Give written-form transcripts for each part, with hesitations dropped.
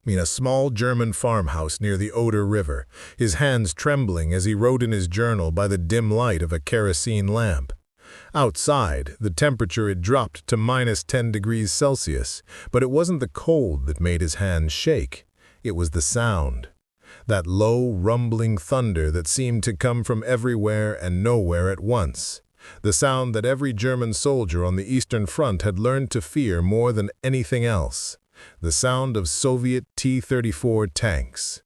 In a small German farmhouse near the Oder River, his hands trembling as he wrote in his journal by the dim light of a kerosene lamp. Outside, the temperature had dropped to -10 degrees Celsius, but it wasn't the cold that made his hands shake. It was the sound. That low, rumbling thunder that seemed to come from everywhere and nowhere at once. The sound that every German soldier on the Eastern Front had learned to fear more than anything else. The sound of Soviet T-34 tanks.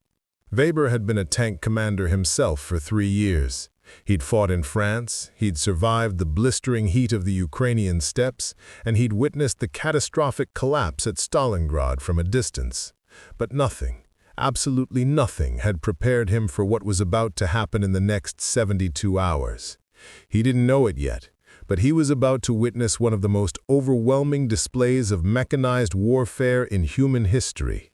Weber had been a tank commander himself for 3 years. He'd fought in France, he'd survived the blistering heat of the Ukrainian steppes, and he'd witnessed the catastrophic collapse at Stalingrad from a distance. But nothing, absolutely nothing, had prepared him for what was about to happen in the next 72 hours. He didn't know it yet, but he was about to witness one of the most overwhelming displays of mechanized warfare in human history.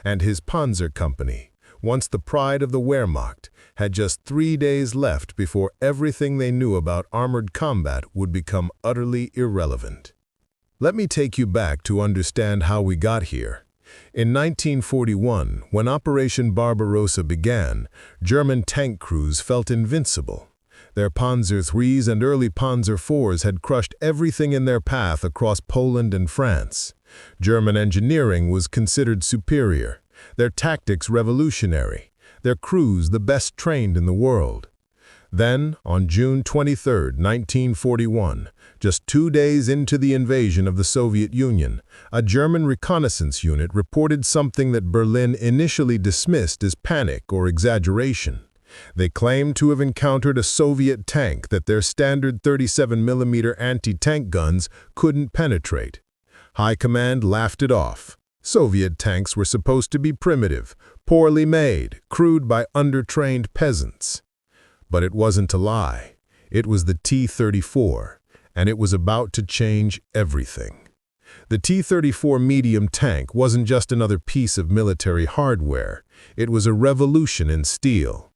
And his Panzer Company, once the pride of the Wehrmacht, had just 3 days left before everything they knew about armored combat would become utterly irrelevant. Let me take you back to understand how we got here. In 1941, when Operation Barbarossa began, German tank crews felt invincible. Their Panzer IIIs and early Panzer IVs had crushed everything in their path across Poland and France. German engineering was considered superior, their tactics revolutionary, their crews the best trained in the world. Then, on June 23, 1941, just 2 days into the invasion of the Soviet Union, a German reconnaissance unit reported something that Berlin initially dismissed as panic or exaggeration. They claimed to have encountered a Soviet tank that their standard 37mm anti-tank guns couldn't penetrate. High Command laughed it off. Soviet tanks were supposed to be primitive, poorly made, crewed by undertrained peasants. But it wasn't a lie. It was the T-34, and it was about to change everything. The T-34 medium tank wasn't just another piece of military hardware. It was a revolution in steel.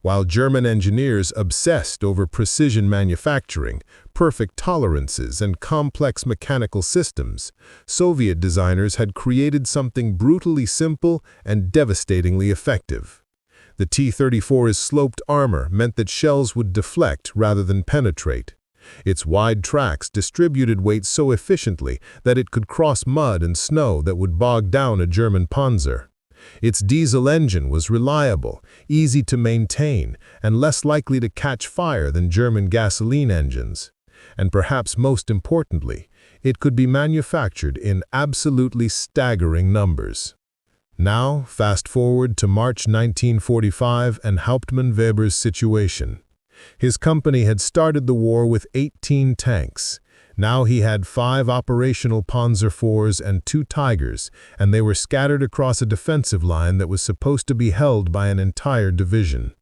While German engineers obsessed over precision manufacturing, perfect tolerances, and complex mechanical systems, Soviet designers had created something brutally simple and devastatingly effective. The T-34's sloped armor meant that shells would deflect rather than penetrate. Its wide tracks distributed weight so efficiently that it could cross mud and snow that would bog down a German Panzer. Its diesel engine was reliable, easy to maintain, and less likely to catch fire than German gasoline engines. And perhaps most importantly, it could be manufactured in absolutely staggering numbers. Now, fast forward to March 1945 and Hauptmann Weber's situation. His company had started the war with 18 tanks. Now he had 5 operational Panzer IVs and 2 Tigers, and they were scattered across a defensive line that was supposed to be held by an entire division.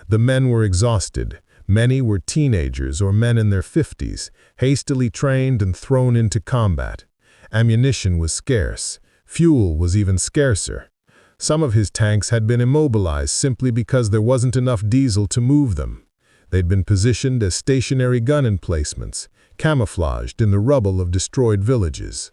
The men were exhausted. Many were teenagers or men in their 50s, hastily trained and thrown into combat. Ammunition was scarce. Fuel was even scarcer. Some of his tanks had been immobilized simply because there wasn't enough diesel to move them. They'd been positioned as stationary gun emplacements, camouflaged in the rubble of destroyed villages.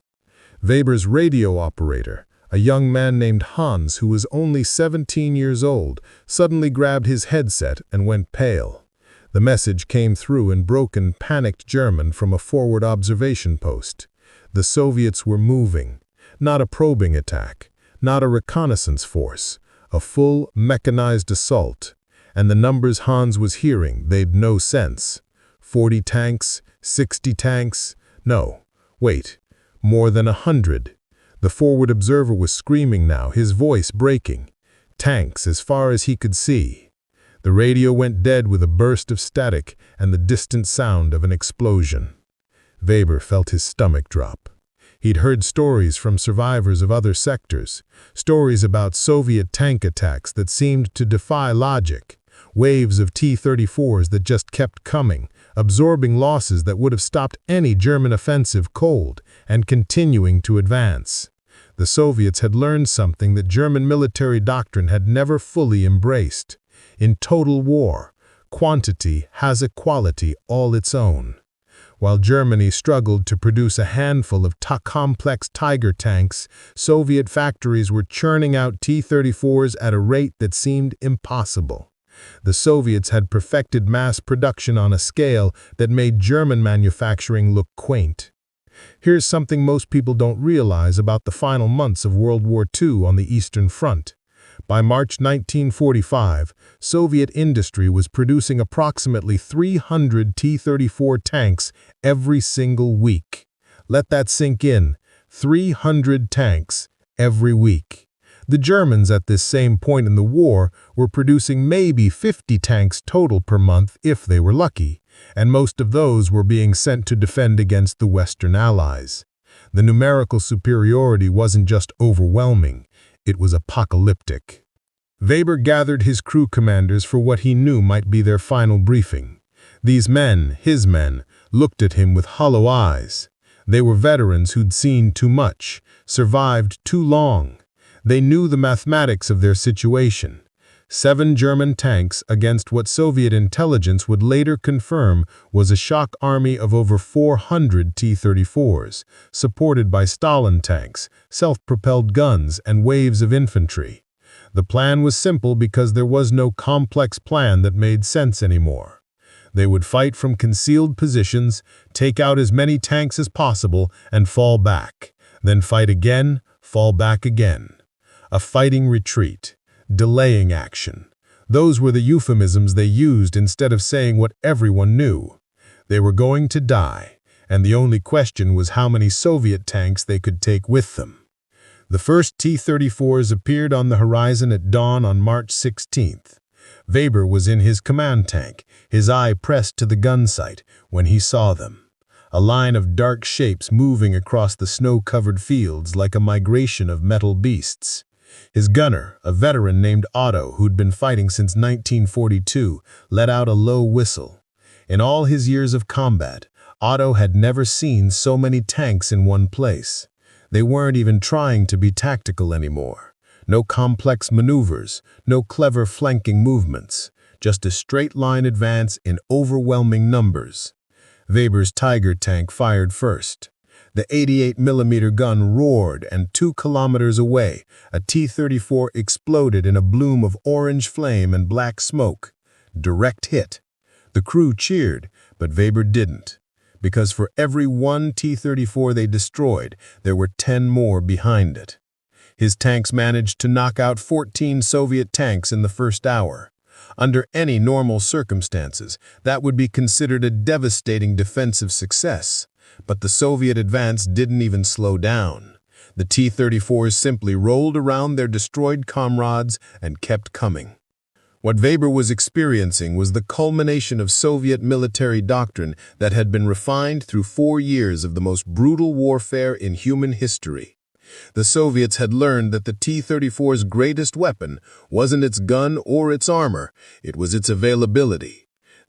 Weber's radio operator, a young man named Hans who was only 17 years old, suddenly grabbed his headset and went pale. The message came through in broken, panicked German from a forward observation post. The Soviets were moving. Not a probing attack, not a reconnaissance force, a full mechanized assault. And the numbers Hans was hearing, they'd no sense. 40 tanks, 60 tanks, no, wait, more than 100. The forward observer was screaming now, his voice breaking. Tanks as far as he could see. The radio went dead with a burst of static and the distant sound of an explosion. Weber felt his stomach drop. He'd heard stories from survivors of other sectors, stories about Soviet tank attacks that seemed to defy logic, waves of T-34s that just kept coming, absorbing losses that would have stopped any German offensive cold and continuing to advance. The Soviets had learned something that German military doctrine had never fully embraced. In total war, quantity has a quality all its own. While Germany struggled to produce a handful of complex Tiger tanks, Soviet factories were churning out T-34s at a rate that seemed impossible. The Soviets had perfected mass production on a scale that made German manufacturing look quaint. Here's something most people don't realize about the final months of World War II on the Eastern Front. By March 1945, Soviet industry was producing approximately 300 T-34 tanks every single week. Let that sink in. 300 tanks every week. The Germans at this same point in the war were producing maybe 50 tanks total per month if they were lucky, and most of those were being sent to defend against the Western Allies. The numerical superiority wasn't just overwhelming, it was apocalyptic. Weber gathered his crew commanders for what he knew might be their final briefing. These men, his men, looked at him with hollow eyes. They were veterans who'd seen too much, survived too long. They knew the mathematics of their situation. 7 German tanks against what Soviet intelligence would later confirm was a shock army of over 400 T-34s, supported by Stalin tanks, self-propelled guns, and waves of infantry. The plan was simple because there was no complex plan that made sense anymore. They would fight from concealed positions, take out as many tanks as possible, and fall back. Then fight again, fall back again. A fighting retreat. Delaying action. Those were the euphemisms they used instead of saying what everyone knew. They were going to die, and the only question was how many Soviet tanks they could take with them. The first T-34s appeared on the horizon at dawn on March 16th. Weber was in his command tank, his eye pressed to the gun sight, when he saw them. A line of dark shapes moving across the snow-covered fields like a migration of metal beasts. His gunner, a veteran named Otto who'd been fighting since 1942, let out a low whistle. In all his years of combat, Otto had never seen so many tanks in one place. They weren't even trying to be tactical anymore. No complex maneuvers, no clever flanking movements, just a straight-line advance in overwhelming numbers. Weber's Tiger tank fired first. The 88mm gun roared, and 2 kilometers away, a T-34 exploded in a bloom of orange flame and black smoke. Direct hit. The crew cheered, but Weber didn't. Because for every 1 T-34 they destroyed, there were 10 more behind it. His tanks managed to knock out 14 Soviet tanks in the first hour. Under any normal circumstances, that would be considered a devastating defensive success. But the Soviet advance didn't even slow down. The T-34s simply rolled around their destroyed comrades and kept coming. What Weber was experiencing was the culmination of Soviet military doctrine that had been refined through 4 years of the most brutal warfare in human history. The Soviets had learned that the T-34's greatest weapon wasn't its gun or its armor, it was its availability.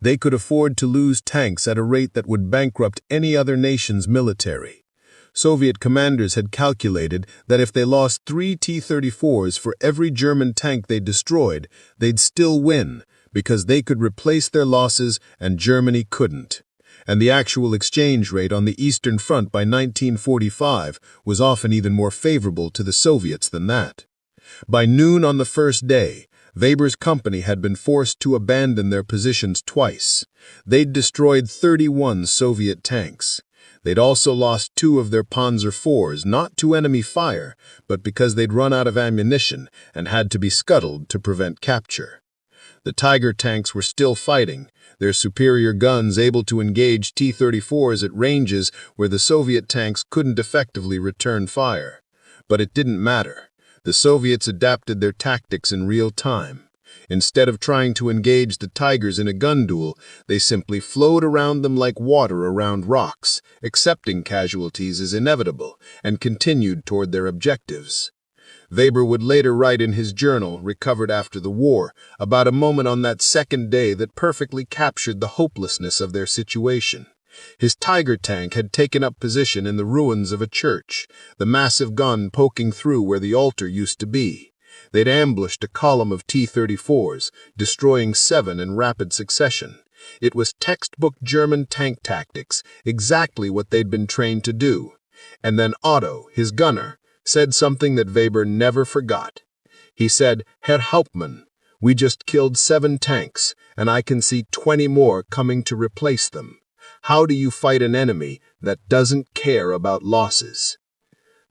They could afford to lose tanks at a rate that would bankrupt any other nation's military. Soviet commanders had calculated that if they lost 3 T-34s for every German tank they destroyed, they'd still win, because they could replace their losses and Germany couldn't. And the actual exchange rate on the Eastern Front by 1945 was often even more favorable to the Soviets than that. By noon on the first day, Weber's company had been forced to abandon their positions twice. They'd destroyed 31 Soviet tanks. They'd also lost 2 of their Panzer IVs, not to enemy fire, but because they'd run out of ammunition and had to be scuttled to prevent capture. The Tiger tanks were still fighting, their superior guns able to engage T-34s at ranges where the Soviet tanks couldn't effectively return fire. But it didn't matter. The Soviets adapted their tactics in real time. Instead of trying to engage the Tigers in a gun duel, they simply flowed around them like water around rocks, accepting casualties as inevitable, and continued toward their objectives. Weber would later write in his journal, recovered after the war, about a moment on that second day that perfectly captured the hopelessness of their situation. His Tiger tank had taken up position in the ruins of a church, the massive gun poking through where the altar used to be. They'd ambushed a column of T-34s, destroying 7 in rapid succession. It was textbook German tank tactics, exactly what they'd been trained to do. And then Otto, his gunner, said something that Weber never forgot. He said, "Herr Hauptmann, we just killed 7 tanks, and I can see 20 more coming to replace them. How do you fight an enemy that doesn't care about losses?"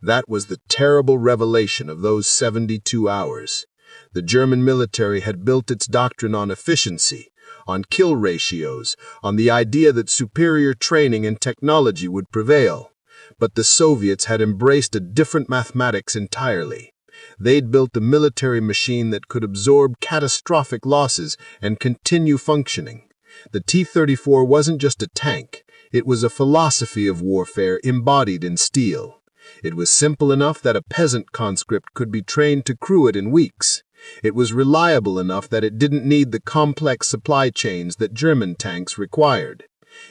That was the terrible revelation of those 72 hours. The German military had built its doctrine on efficiency, on kill ratios, on the idea that superior training and technology would prevail. But the Soviets had embraced a different mathematics entirely. They'd built a military machine that could absorb catastrophic losses and continue functioning. The T-34 wasn't just a tank, it was a philosophy of warfare embodied in steel. It was simple enough that a peasant conscript could be trained to crew it in weeks. It was reliable enough that it didn't need the complex supply chains that German tanks required.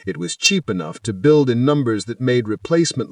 It was cheap enough to build in numbers that made replacement